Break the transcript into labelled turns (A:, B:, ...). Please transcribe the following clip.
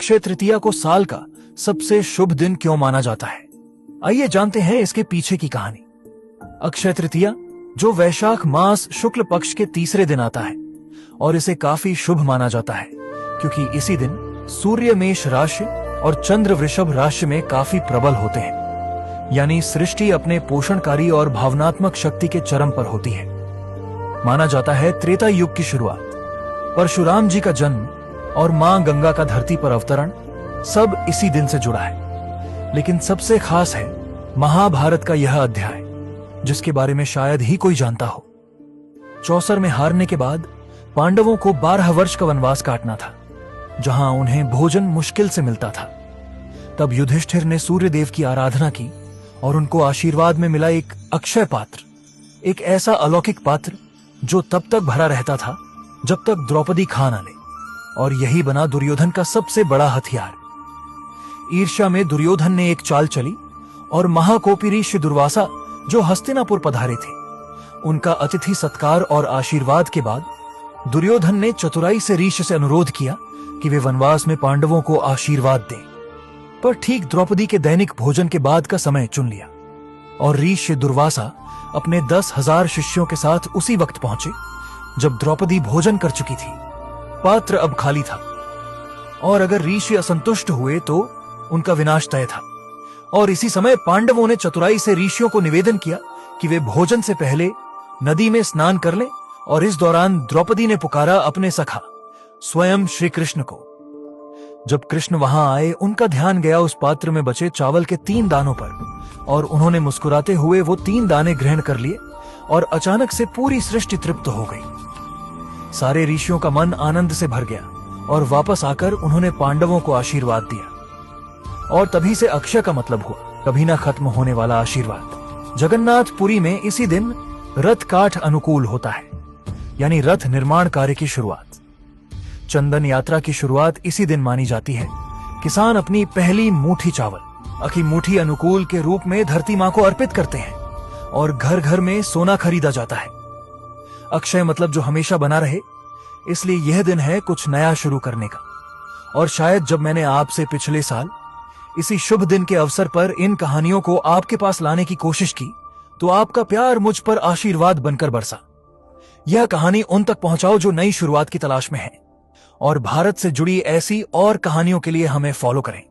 A: अक्षय तृतीया को साल का सबसे शुभ दिन क्यों माना जाता है? आइए जानते हैं इसके पीछे की कहानी। अक्षय तृतीया, जो वैशाख मास शुक्ल पक्ष के तीसरे दिन आता है और इसे काफी शुभ माना जाता है क्योंकि इसी दिन सूर्य मेष राशि और चंद्र वृषभ राशि में काफी प्रबल होते हैं, यानी सृष्टि अपने पोषणकारी और भावनात्मक शक्ति के चरम पर होती है। माना जाता है त्रेता युग की शुरुआत, परशुराम जी का जन्म और मां गंगा का धरती पर अवतरण सब इसी दिन से जुड़ा है। लेकिन सबसे खास है महाभारत का यह अध्याय, जिसके बारे में शायद ही कोई जानता हो। चौसर में हारने के बाद पांडवों को 12 वर्ष का वनवास काटना था, जहां उन्हें भोजन मुश्किल से मिलता था। तब युधिष्ठिर ने सूर्यदेव की आराधना की और उनको आशीर्वाद में मिला एक अक्षय पात्र, एक ऐसा अलौकिक पात्र जो तब तक भरा रहता था जब तक द्रौपदी खा न ले, और यही बना दुर्योधन का सबसे बड़ा हथियार। ईर्ष्या में दुर्योधन ने एक चाल चली और महाकोपी ऋषि दुर्वासा, जो हस्तिनापुर पधारे थे, उनका अतिथि सत्कार और आशीर्वाद के बाद दुर्योधन ने चतुराई से ऋषि से अनुरोध किया कि वे वनवास में पांडवों को आशीर्वाद दें। पर ठीक द्रौपदी के दैनिक भोजन के बाद का समय चुन लिया और ऋषि दुर्वासा अपने 10,000 शिष्यों के साथ उसी वक्त पहुंचे जब द्रौपदी भोजन कर चुकी थी। पात्र अब खाली था और अगर ऋषि असंतुष्ट हुए तो उनका विनाश तय था। और इसी समय पांडवों ने चतुराई से ऋषियों को निवेदन किया कि वे भोजन से पहले नदी में स्नान कर लें, और इस दौरान द्रौपदी ने पुकारा अपने सखा स्वयं श्री कृष्ण को। जब कृष्ण वहां आए, उनका ध्यान गया उस पात्र में बचे चावल के 3 दानों पर, और उन्होंने मुस्कुराते हुए वो 3 दाने ग्रहण कर लिए और अचानक से पूरी सृष्टि तृप्त हो गई। सारे ऋषियों का मन आनंद से भर गया और वापस आकर उन्होंने पांडवों को आशीर्वाद दिया। और तभी से अक्षय का मतलब हुआ कभी ना खत्म होने वाला आशीर्वाद। जगन्नाथपुरी में इसी दिन रथ काठ अनुकूल होता है, यानी रथ निर्माण कार्य की शुरुआत। चंदन यात्रा की शुरुआत इसी दिन मानी जाती है। किसान अपनी पहली मुट्ठी चावल अखी मुट्ठी अनुकूल के रूप में धरती मां को अर्पित करते हैं और घर घर में सोना खरीदा जाता है। अक्षय मतलब जो हमेशा बना रहे, इसलिए यह दिन है कुछ नया शुरू करने का। और शायद जब मैंने आपसे पिछले साल इसी शुभ दिन के अवसर पर इन कहानियों को आपके पास लाने की कोशिश की, तो आपका प्यार मुझ पर आशीर्वाद बनकर बरसा। यह कहानी उन तक पहुंचाओ जो नई शुरुआत की तलाश में हैं, और भारत से जुड़ी ऐसी और कहानियों के लिए हमें फॉलो करें।